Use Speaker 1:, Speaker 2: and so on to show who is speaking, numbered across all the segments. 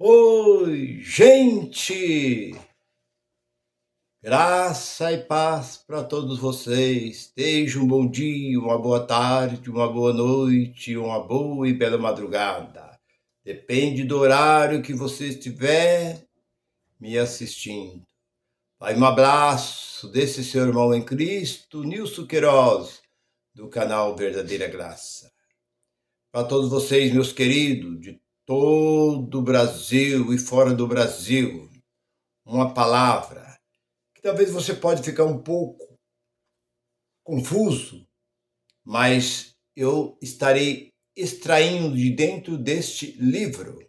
Speaker 1: Oi, gente! Graça e paz para todos vocês. Desde um bom dia, uma boa tarde, uma boa noite, uma boa e bela madrugada. Depende do horário que você estiver me assistindo. Vai um abraço desse seu irmão em Cristo, Nilson Queiroz, do canal Verdadeira Graça. Para todos vocês, meus queridos, de todo o Brasil e fora do Brasil, uma palavra que talvez você pode ficar um pouco confuso, mas eu estarei extraindo de dentro deste livro.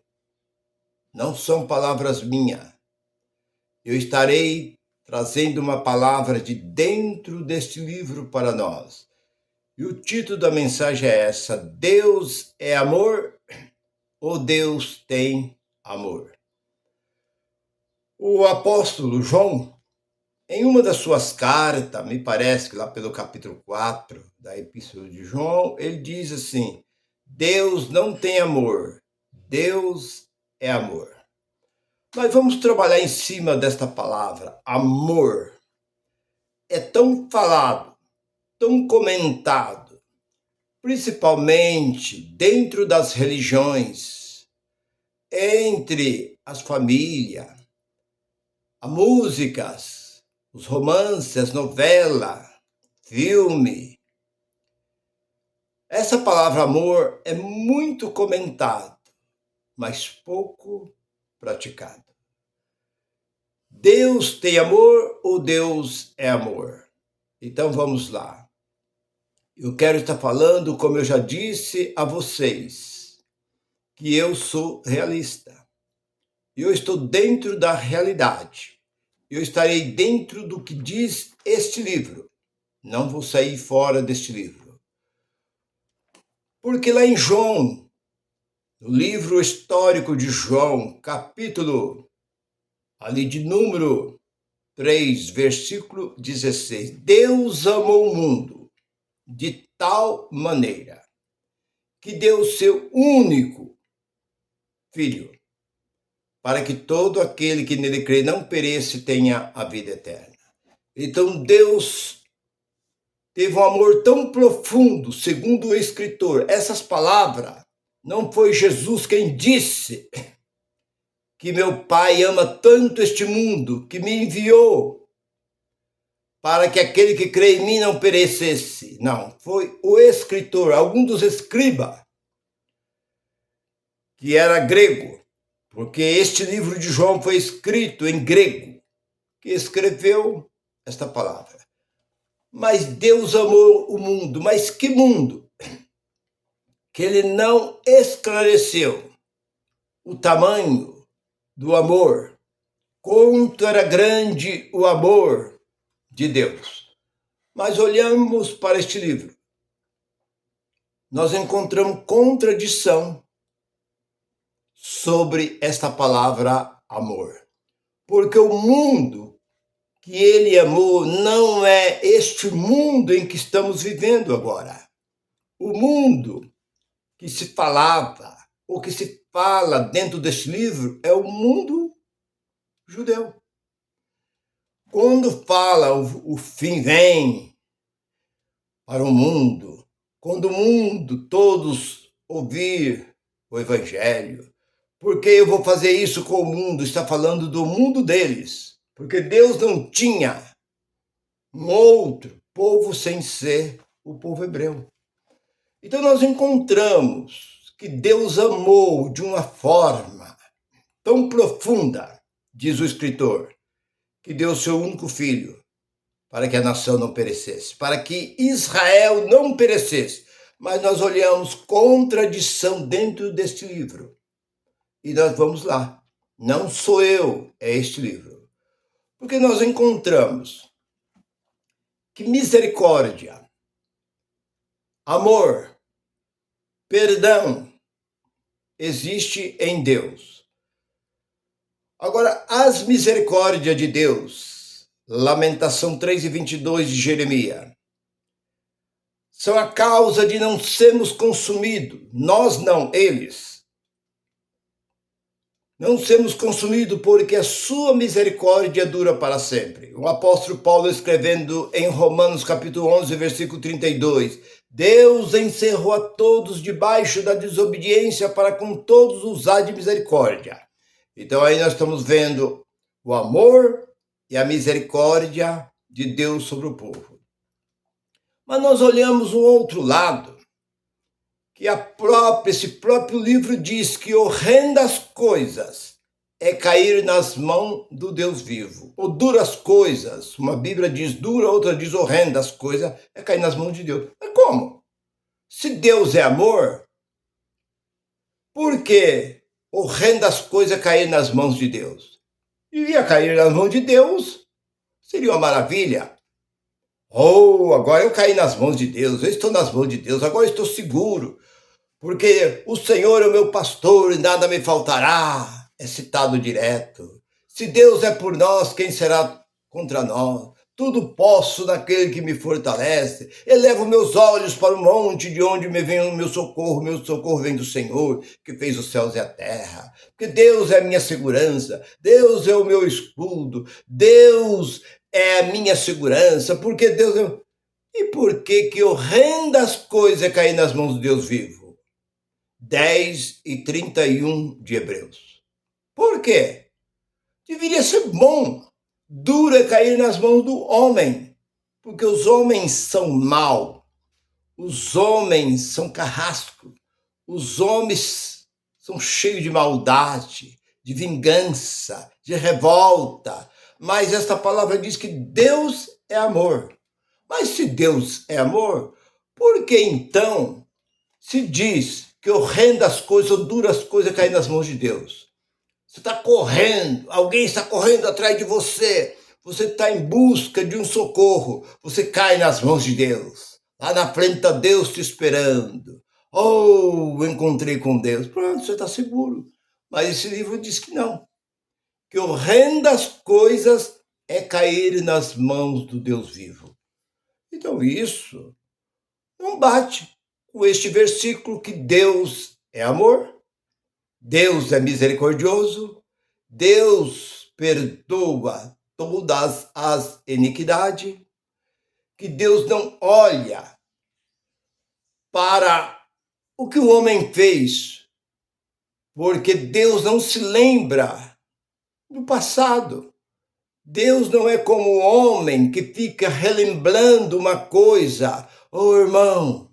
Speaker 1: Não são palavras minhas. Eu estarei trazendo uma palavra de dentro deste livro para nós. E o título da mensagem é essa: Deus é amor ou Deus tem amor? O apóstolo João, em uma das suas cartas, me parece que lá pelo capítulo 4 da Epístola de João, ele diz assim: Deus não tem amor, Deus é amor. Nós vamos trabalhar em cima desta palavra, amor. É tão falado, tão comentado, principalmente dentro das religiões, entre as famílias, as músicas, os romances, as novelas, filme. Essa palavra amor é muito comentada, mas pouco praticada. Deus tem amor ou Deus é amor? Então vamos lá. Eu quero estar falando, como eu já disse a vocês, que eu sou realista. Eu estou dentro da realidade. Eu estarei dentro do que diz este livro. Não vou sair fora deste livro. Porque lá em João, no livro histórico de João, capítulo ali de número 3, versículo 16. Deus amou o mundo de tal maneira que deu seu único Filho, para que todo aquele que nele crê não pereça e tenha a vida eterna. Então Deus teve um amor tão profundo, segundo o escritor. Essas palavras, não foi Jesus quem disse que meu Pai ama tanto este mundo, que me enviou para que aquele que crê em mim não perecesse. Não, foi o escritor, algum dos escribas, que era grego, porque este livro de João foi escrito em grego, que escreveu esta palavra. Mas Deus amou o mundo, mas que mundo? Que ele não esclareceu o tamanho do amor, quanto era grande o amor de Deus. Mas olhamos para este livro, nós encontramos contradição sobre esta palavra amor. Porque o mundo que ele amou não é este mundo em que estamos vivendo agora. O mundo que se falava, ou que se fala dentro deste livro, é o mundo judeu. Quando fala o fim vem para o mundo, quando o mundo todos ouvir o evangelho, porque eu vou fazer isso com o mundo, está falando do mundo deles, porque Deus não tinha um outro povo sem ser o povo hebreu. Então nós encontramos que Deus amou de uma forma tão profunda, diz o escritor, que deu seu único filho para que a nação não perecesse, para que Israel não perecesse. Mas nós olhamos contradição dentro deste livro. E nós vamos lá. Não sou eu, é este livro. Porque nós encontramos que misericórdia, amor, perdão existe em Deus. Agora, as misericórdias de Deus, Lamentação 3:22 de Jeremias, são a causa de não sermos consumidos, nós não, eles. não sermos consumidos, porque a sua misericórdia dura para sempre. O apóstolo Paulo escrevendo em Romanos capítulo 11, versículo 32, Deus encerrou a todos debaixo da desobediência para com todos usar de misericórdia. Então aí nós estamos vendo o amor e a misericórdia de Deus sobre o povo. Mas nós olhamos o outro lado, que esse próprio livro diz que horrendas coisas é cair nas mãos do Deus vivo. Ou duras coisas, uma Bíblia diz dura, outra diz horrendas coisas, é cair nas mãos de Deus. Mas como? Se Deus é amor, por que horrendas coisas é cair nas mãos de Deus? Devia cair nas mãos de Deus, seria uma maravilha. Oh, agora eu caí nas mãos de Deus, eu estou nas mãos de Deus, agora eu estou seguro. Porque o Senhor é o meu pastor e nada me faltará. É citado direto. Se Deus é por nós, quem será contra nós? Tudo posso naquele que me fortalece. Elevo meus olhos para o monte de onde me vem o meu socorro vem do Senhor, que fez os céus e a terra. Porque Deus é a minha segurança, Deus é o meu escudo, Deus é a minha segurança, porque Deus é... E por que horrendas coisas é cair nas mãos de Deus vivo? 10:31 de Hebreus. Por quê? Deveria ser bom. Duro é cair nas mãos do homem, porque os homens são maus, os homens são carrascos, os homens são cheios de maldade, de vingança, de revolta. Mas esta palavra diz que Deus é amor. Mas se Deus é amor, por que então se diz que horrendas coisas ou duras coisas caem nas mãos de Deus? Você está correndo, alguém está correndo atrás de você, você está em busca de um socorro, você cai nas mãos de Deus. Lá na frente está Deus te esperando. Oh, encontrei com Deus. Pronto, você está seguro. Mas esse livro diz que não. Que horrendas coisas é cair nas mãos do Deus vivo. Então isso não bate com este versículo que Deus é amor, Deus é misericordioso, Deus perdoa todas as iniquidades, que Deus não olha para o que o homem fez, porque Deus não se lembra do passado. Deus não é como o homem que fica relembrando uma coisa. Ô irmão,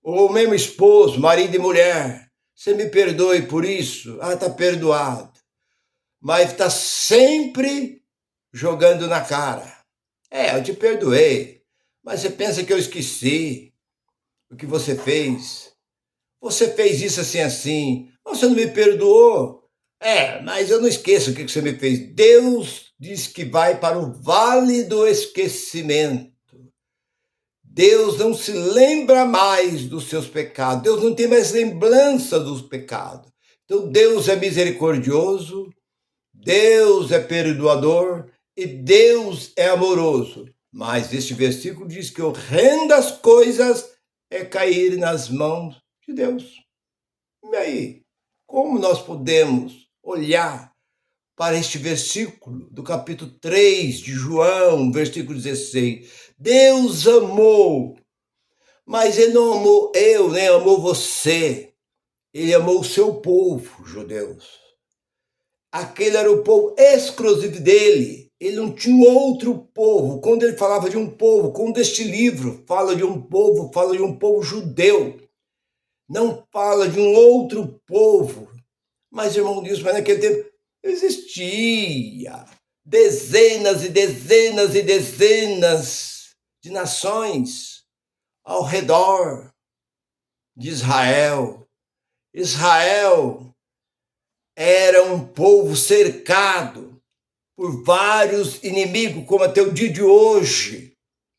Speaker 1: ou mesmo esposo, marido e mulher, você me perdoe por isso? Ah, está perdoado. Mas está sempre jogando na cara. Eu te perdoei, mas você pensa que eu esqueci o que você fez? Você fez isso assim, assim. Você não me perdoou? Mas eu não esqueço o que você me fez. Deus diz que vai para o vale do esquecimento. Deus não se lembra mais dos seus pecados. Deus não tem mais lembrança dos pecados. Então Deus é misericordioso, Deus é perdoador e Deus é amoroso. Mas este versículo diz que horrendas coisas é cair nas mãos de Deus. E aí, como nós podemos olhar para este versículo do capítulo 3 de João, versículo 16. Deus amou, mas Ele não amou eu, nem amou você. Ele amou o seu povo, judeus. Aquele era o povo exclusivo dele. Ele não tinha outro povo. Quando ele falava de um povo, quando este livro fala de um povo judeu. Não fala de um outro povo. Mas, irmão Deus, mas naquele tempo existia dezenas e dezenas e dezenas de nações ao redor de Israel. Israel era um povo cercado por vários inimigos, como até o dia de hoje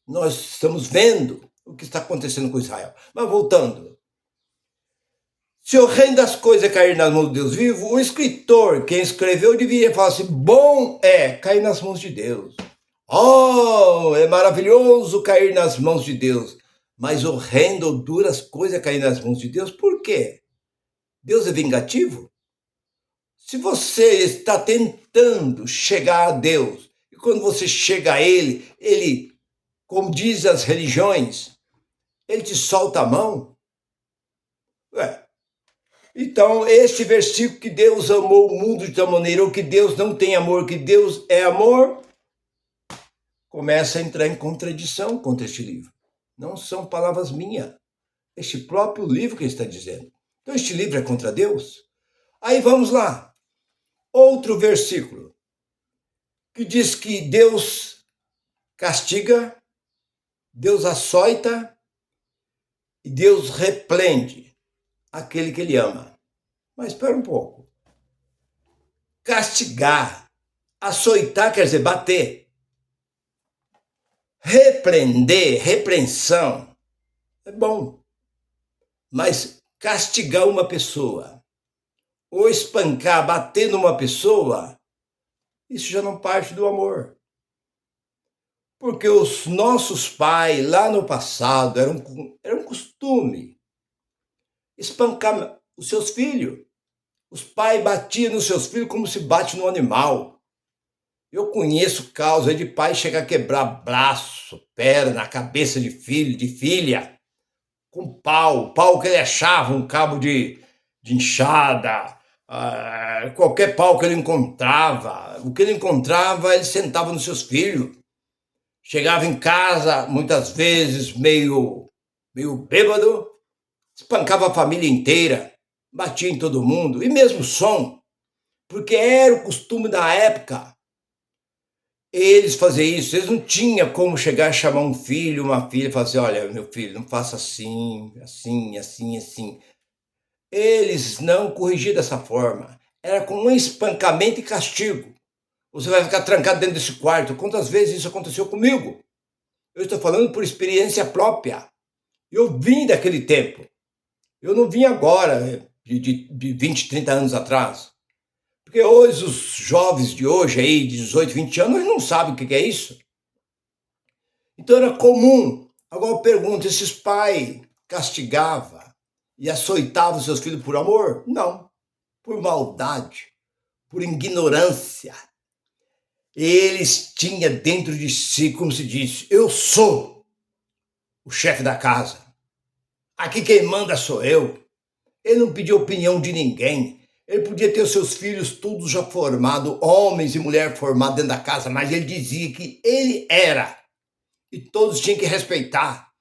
Speaker 1: nós estamos vendo o que está acontecendo com Israel. Mas voltando, se horrendas coisas cair nas mãos de Deus vivo, o escritor, quem escreveu, deveria falar assim, bom é cair nas mãos de Deus. Oh, é maravilhoso cair nas mãos de Deus. Mas horrendo ou duras coisas cair nas mãos de Deus, por quê? Deus é vingativo? Se você está tentando chegar a Deus, e quando você chega a Ele, como diz as religiões, Ele te solta a mão. Ué, então, este versículo que Deus amou o mundo de tal maneira, ou que Deus não tem amor, que Deus é amor, começa a entrar em contradição contra este livro. Não são palavras minhas. Este próprio livro que está dizendo. Então, este livro é contra Deus? Aí vamos lá. Outro versículo que diz que Deus castiga, Deus açoita e Deus repreende aquele que ele ama. Mas espera um pouco. Castigar, açoitar quer dizer bater. Repreender, repreensão, é bom. Mas castigar uma pessoa, ou espancar, bater numa pessoa, isso já não parte do amor. Porque os nossos pais, lá no passado, era um costume espancar os seus filhos. Os pais batiam nos seus filhos como se bate no animal. Eu conheço causa de pai chegar a quebrar braço, perna, cabeça de filho, de filha, com pau que ele achava, um cabo de enxada, qualquer pau que ele encontrava. O que ele encontrava, ele sentava nos seus filhos. Chegava em casa, muitas vezes, meio bêbado, espancava a família inteira, batia em todo mundo, e mesmo som, porque era o costume da época. Eles faziam isso, eles não tinham como chegar a chamar um filho, uma filha, e falar assim, olha, meu filho, não faça assim, assim, assim, assim. Eles não corrigiam dessa forma. Era com um espancamento e castigo. Você vai ficar trancado dentro desse quarto. Quantas vezes isso aconteceu comigo? Eu estou falando por experiência própria. Eu vim daquele tempo. Eu não vim agora, de 20, 30 anos atrás. Porque hoje, os jovens de hoje, aí, de 18, 20 anos, eles não sabem o que é isso. Então era comum. Agora eu pergunto, esses pais castigavam e açoitavam seus filhos por amor? Não. Por maldade, por ignorância. Eles tinham dentro de si, como se diz, eu sou o chefe da casa. Aqui quem manda sou eu. Ele não pediu opinião de ninguém. Ele podia ter os seus filhos todos já formados, homens e mulheres formados dentro da casa, mas ele dizia que ele era. E todos tinham que respeitar.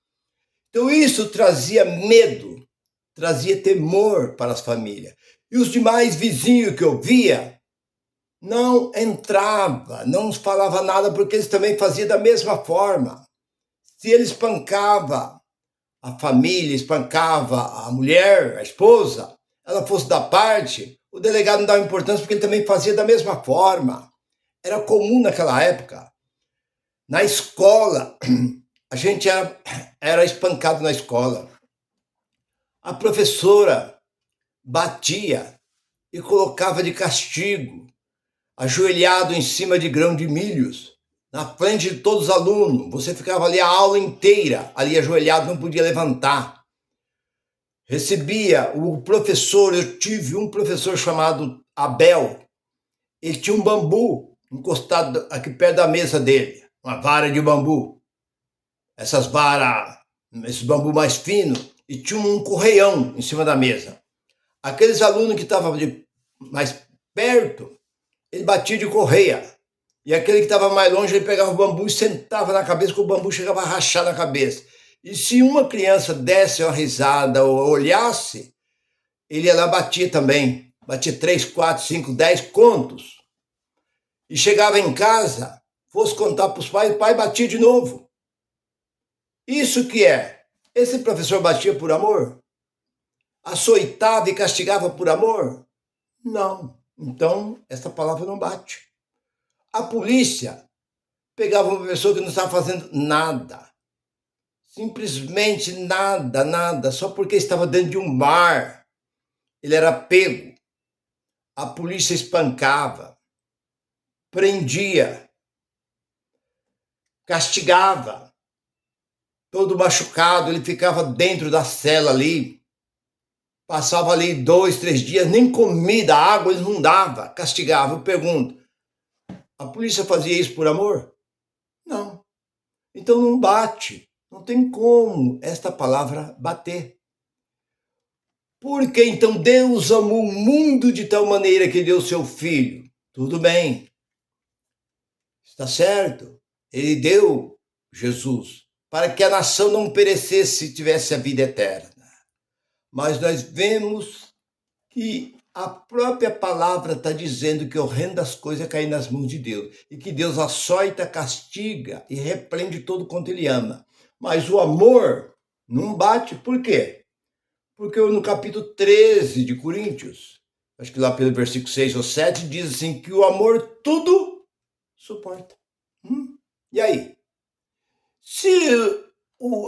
Speaker 1: Então isso trazia medo, trazia temor para as famílias. E os demais vizinhos que eu via não entrava, não falava nada, porque eles também faziam da mesma forma. Se ele espancava a família, espancava a mulher, a esposa, ela fosse da parte, o delegado não dava importância porque ele também fazia da mesma forma. Era comum naquela época. Na escola, a gente era espancado na escola. A professora batia e colocava de castigo, ajoelhado em cima de grão de milhos, na frente de todos os alunos. Você ficava ali a aula inteira, ali ajoelhado, não podia levantar. Recebia o professor, eu tive um professor chamado Abel, ele tinha um bambu encostado aqui perto da mesa dele, uma vara de bambu. Essas varas, esse bambu mais fino, e tinha um correião em cima da mesa. Aqueles alunos que estavam mais perto, ele batia de correia. E aquele que estava mais longe, ele pegava o bambu e sentava na cabeça, que o bambu chegava a rachar na cabeça. E se uma criança desse uma risada ou olhasse, ele ia lá e batia também. Batia 3, 4, 5, 10 contos. E chegava em casa, fosse contar para os pais, o pai batia de novo. Isso que é? Esse professor batia por amor? Açoitava e castigava por amor? Não. Então, essa palavra não bate. A polícia pegava uma pessoa que não estava fazendo nada. Simplesmente nada, nada. Só porque estava dentro de um bar. Ele era pego. A polícia espancava. Prendia. Castigava. Todo machucado, ele ficava dentro da cela ali. Passava ali 2, 3 dias, nem comida, água eles não davam, castigava. Eu pergunto, a polícia fazia isso por amor? Não. Então não bate. Não tem como esta palavra bater. Porque então Deus amou o mundo de tal maneira que deu seu filho. Tudo bem. Está certo. Ele deu Jesus para que a nação não perecesse e tivesse a vida eterna. Mas nós vemos que a própria palavra está dizendo que horrendas coisas caem nas mãos de Deus e que Deus açoita, castiga e repreende todo quanto ele ama. Mas o amor não bate. Por quê? Porque no capítulo 13 de Coríntios, acho que lá pelo versículo 6 ou 7, diz assim que o amor tudo suporta. E aí? Se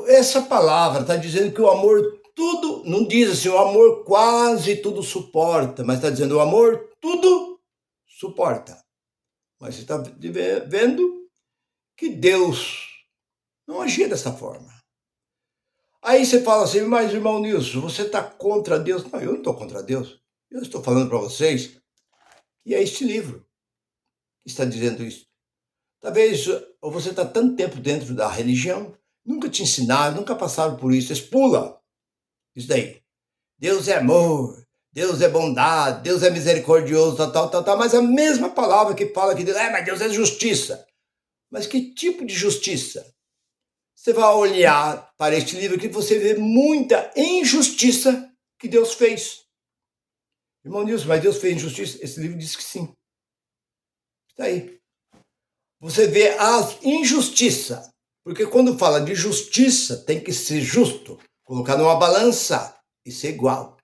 Speaker 1: essa palavra está dizendo que o amor tudo, não diz assim, o amor quase tudo suporta, mas está dizendo o amor tudo suporta. Mas você está vendo que Deus não agia dessa forma. Aí você fala assim, mas irmão Nilson, você está contra Deus? Não, eu não estou contra Deus. Eu estou falando para vocês que é este livro que está dizendo isso. Talvez você está tanto tempo dentro da religião, nunca te ensinaram, nunca passaram por isso. Vocês pulam isso daí. Deus é amor, Deus é bondade, Deus é misericordioso, tal. Mas a mesma palavra que fala que Deus, mas Deus é justiça. Mas que tipo de justiça? Você vai olhar para este livro que você vê muita injustiça que Deus fez. Irmão Nilson, mas Deus fez injustiça? Esse livro diz que sim. Está aí. Você vê a injustiça. Porque quando fala de justiça, tem que ser justo. Colocar numa balança e ser igual.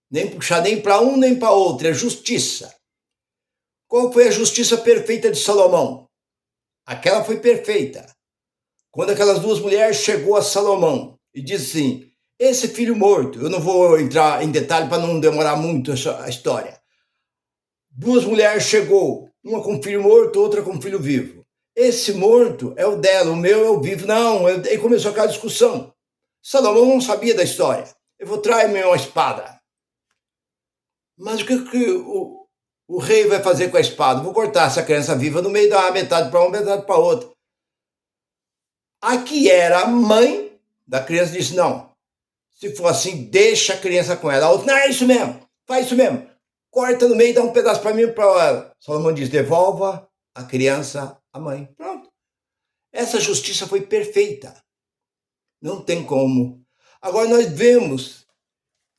Speaker 1: Nem puxar nem para um nem para outro. É justiça. Qual foi a justiça perfeita de Salomão? Aquela foi perfeita. Quando aquelas duas mulheres chegou a Salomão e disse assim, esse filho morto, eu não vou entrar em detalhe para não demorar muito a história. Duas mulheres chegou, uma com filho morto, outra com filho vivo. Esse morto é o dela, o meu é o vivo. Não, aí começou aquela discussão. Salomão não sabia da história. Eu vou trazer-me uma espada. Mas o que o rei vai fazer com a espada? Vou cortar essa criança viva no meio da metade para uma, metade para outra. Aqui era a mãe da criança, disse, não, se for assim, deixa a criança com ela. A outra, não, é isso mesmo, faz isso mesmo. Corta no meio e dá um pedaço para mim e para ela. Salomão diz, devolva a criança à mãe. Pronto. Essa justiça foi perfeita. Não tem como. Agora nós vemos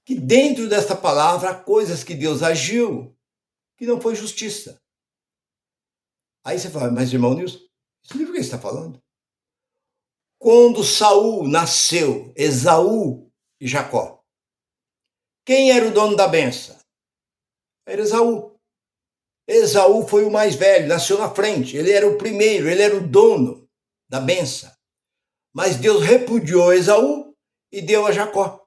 Speaker 1: que dentro dessa palavra há coisas que Deus agiu que não foi justiça. Aí você fala, mas irmão Nilson, esse livro que você está falando? Quando Saul nasceu, Esaú e Jacó, quem era o dono da benção? Era Esaú. Esaú foi o mais velho, nasceu na frente, ele era o primeiro, ele era o dono da benção. Mas Deus repudiou Esaú e deu a Jacó.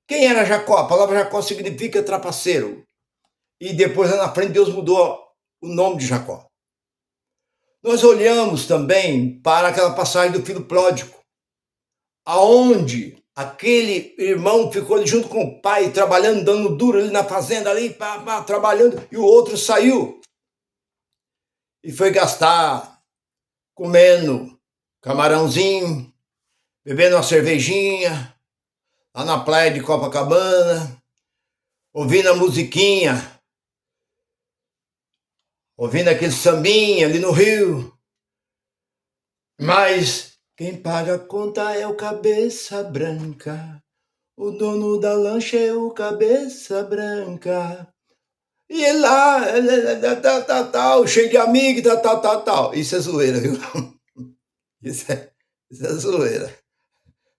Speaker 1: Quem era Jacó? A palavra Jacó significa trapaceiro. E depois lá na frente Deus mudou o nome de Jacó. Nós olhamos também para aquela passagem do filho pródigo, aonde aquele irmão ficou ali junto com o pai, trabalhando, dando duro ali na fazenda, ali, trabalhando, e o outro saiu e foi gastar comendo camarãozinho, bebendo uma cervejinha, lá na praia de Copacabana, ouvindo a musiquinha, ouvindo aquele sambinha ali no Rio. Mas quem paga a conta é o cabeça branca, o dono da lancha é o cabeça branca. E ele lá, tal, cheio de amigos, tal. Isso é zoeira, viu? Isso é zoeira.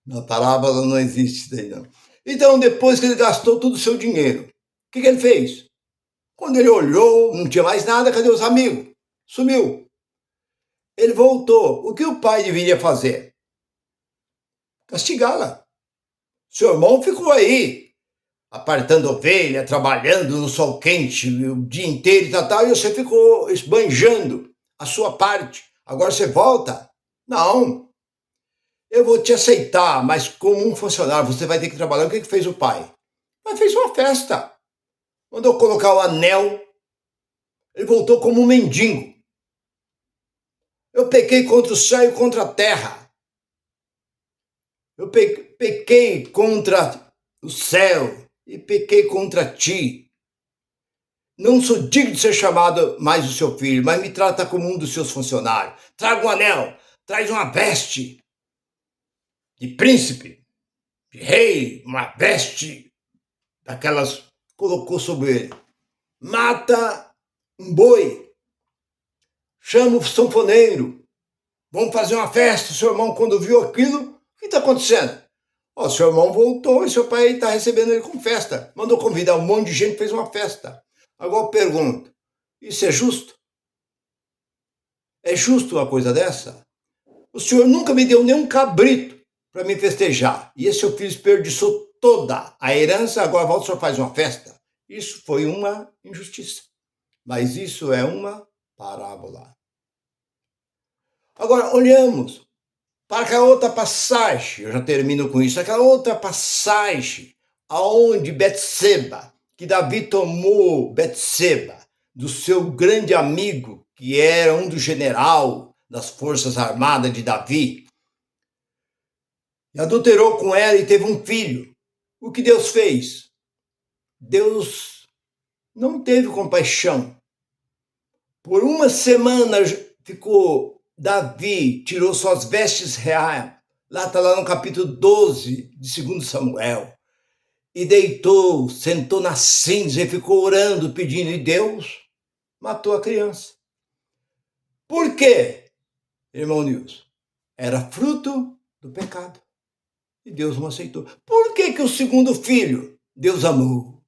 Speaker 1: Na parábola não existe isso daí, não. Então, depois que ele gastou todo o seu dinheiro, o que ele fez? Quando ele olhou, não tinha mais nada, cadê os amigos? Sumiu. Ele voltou. O que o pai deveria fazer? Castigá-la. Seu irmão ficou aí, apartando ovelha, trabalhando no sol quente o dia inteiro e você ficou esbanjando a sua parte. Agora você volta? Não. Eu vou te aceitar, mas como um funcionário, você vai ter que trabalhar. O que fez o pai? Mas fez uma festa. Mandou colocar o anel. Ele voltou como um mendigo. Eu pequei contra o céu e contra a terra. Eu pequei contra o céu e pequei contra ti. Não sou digno de ser chamado mais o seu filho, mas me trata como um dos seus funcionários. Traga um anel, traz uma veste de príncipe, de rei, uma veste daquelas, colocou sobre ele. Mata um boi, chama o sanfoneiro, vamos fazer uma festa. O seu irmão, quando viu aquilo, o que está acontecendo? Ó, seu irmão voltou e seu pai está recebendo ele com festa. Mandou convidar um monte de gente, fez uma festa. Agora eu pergunto, isso é justo? É justo uma coisa dessa? O senhor nunca me deu nenhum cabrito para me festejar. E esse seu filho desperdiçou toda a herança, agora volta e o senhor faz uma festa. Isso foi uma injustiça. Mas isso é uma parábola. Agora, olhamos para aquela outra passagem, eu já termino com isso, aquela outra passagem aonde Betseba, que Davi tomou Betseba, do seu grande amigo, que era um do general das forças armadas de Davi, e adulterou com ela e teve um filho. O que Deus fez? Deus não teve compaixão. Por uma semana ficou Davi, tirou suas vestes reais, lá está lá no capítulo 12 de 2 Samuel, e deitou, sentou na cinza e ficou orando, pedindo, e Deus matou a criança. Por quê, irmão Nilson? Era fruto do pecado. E Deus não aceitou. Por que o segundo filho Deus amou?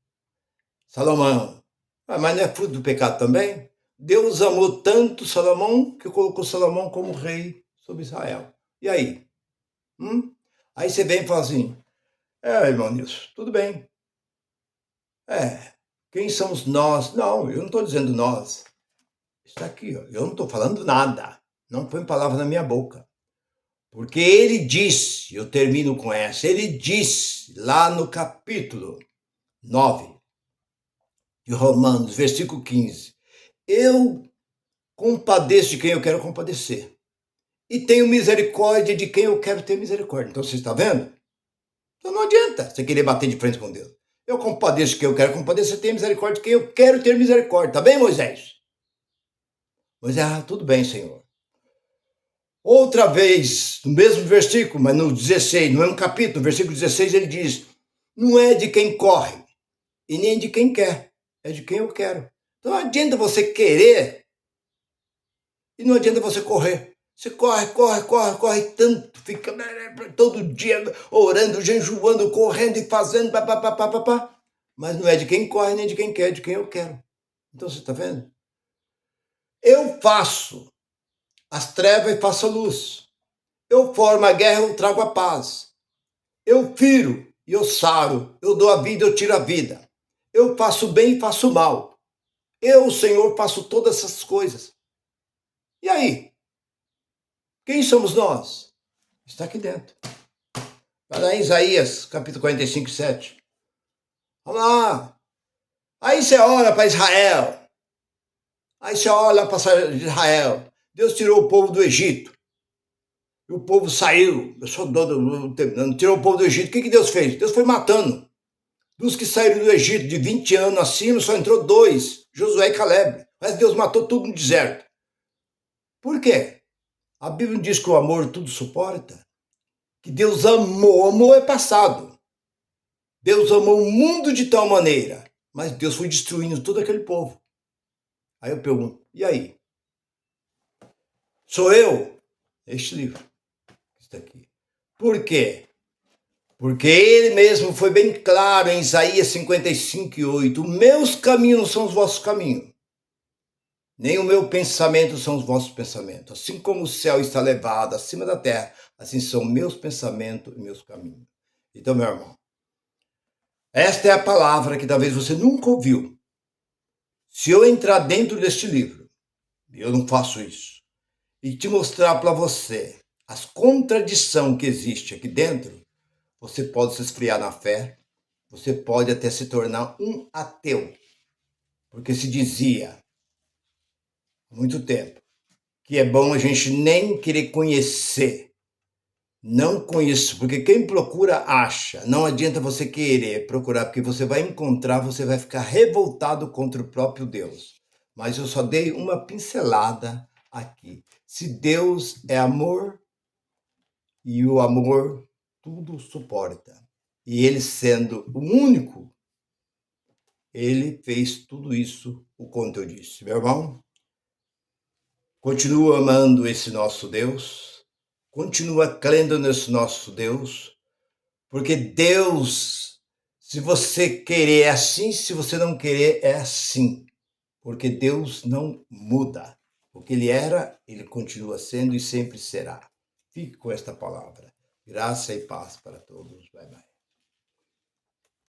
Speaker 1: Salomão. Mas não é fruto do pecado também? Deus amou tanto Salomão que colocou Salomão como rei sobre Israel. E aí? Aí você vem e fala assim, irmão Nilson, tudo bem. Quem somos nós? Não, eu não estou dizendo nós. Está aqui, ó. Eu não estou falando nada. Não põe palavra na minha boca. Porque ele disse, eu termino com essa, ele disse lá no capítulo 9 de Romanos, versículo 15, eu compadeço de quem eu quero compadecer e tenho misericórdia de quem eu quero ter misericórdia. Então você está vendo? Então não adianta você querer bater de frente com Deus. Eu compadeço de quem eu quero compadecer, tenho misericórdia de quem eu quero ter misericórdia. Tá bem, Moisés? Moisés, tudo bem, Senhor. Outra vez, no mesmo versículo, mas no 16, no mesmo capítulo, versículo 16, ele diz, não é de quem corre e nem de quem quer, é de quem eu quero. Então não adianta você querer e não adianta você correr. Você corre tanto, fica todo dia orando, jejuando, correndo e fazendo, mas não é de quem corre nem de quem quer, é de quem eu quero. Então você está vendo? Eu faço as trevas e faço a luz. Eu formo a guerra, eu trago a paz. Eu firo e eu saro. Eu dou a vida, eu tiro a vida. Eu faço bem e faço mal. Eu, Senhor, faço todas essas coisas. E aí? Quem somos nós? Está aqui dentro. Vai lá em Isaías, capítulo 45, 7. Vamos lá. Aí você olha para Israel. Aí você olha para Israel. Deus tirou o povo do Egito. E o povo saiu. Eu sou doido, terminando. Tirou o povo do Egito. O que Deus fez? Deus foi matando. Dos que saíram do Egito de 20 anos acima, só entrou 2, Josué e Caleb. Mas Deus matou tudo no deserto. Por quê? A Bíblia diz que o amor tudo suporta. Que Deus amou. Amor é passado. Deus amou o mundo de tal maneira. Mas Deus foi destruindo todo aquele povo. Aí eu pergunto, e aí? Sou eu? Este livro. Está aqui. Por quê? Porque ele mesmo foi bem claro em Isaías 55, 8. Meus caminhos não são os vossos caminhos. Nem o meu pensamento são os vossos pensamentos. Assim como o céu está elevado acima da terra, assim são meus pensamentos e meus caminhos. Então, meu irmão, esta é a palavra que talvez você nunca ouviu. Se eu entrar dentro deste livro, e eu não faço isso, e te mostrar para você as contradições que existe aqui dentro, você pode se esfriar na fé, você pode até se tornar um ateu. Porque se dizia, há muito tempo, que é bom a gente nem querer conhecer. Não conheço, porque quem procura acha. Não adianta você querer procurar, porque você vai encontrar, você vai ficar revoltado contra o próprio Deus. Mas eu só dei uma pincelada aqui. Se Deus é amor, e o amor tudo suporta. E ele sendo o único, ele fez tudo isso, o quanto eu disse. Meu irmão, continua amando esse nosso Deus, continua crendo nesse nosso Deus, porque Deus, se você querer é assim, se você não querer é assim, porque Deus não muda. O que ele era, ele continua sendo e sempre será. Fique com esta palavra. Graça e paz para todos. Bye, bye.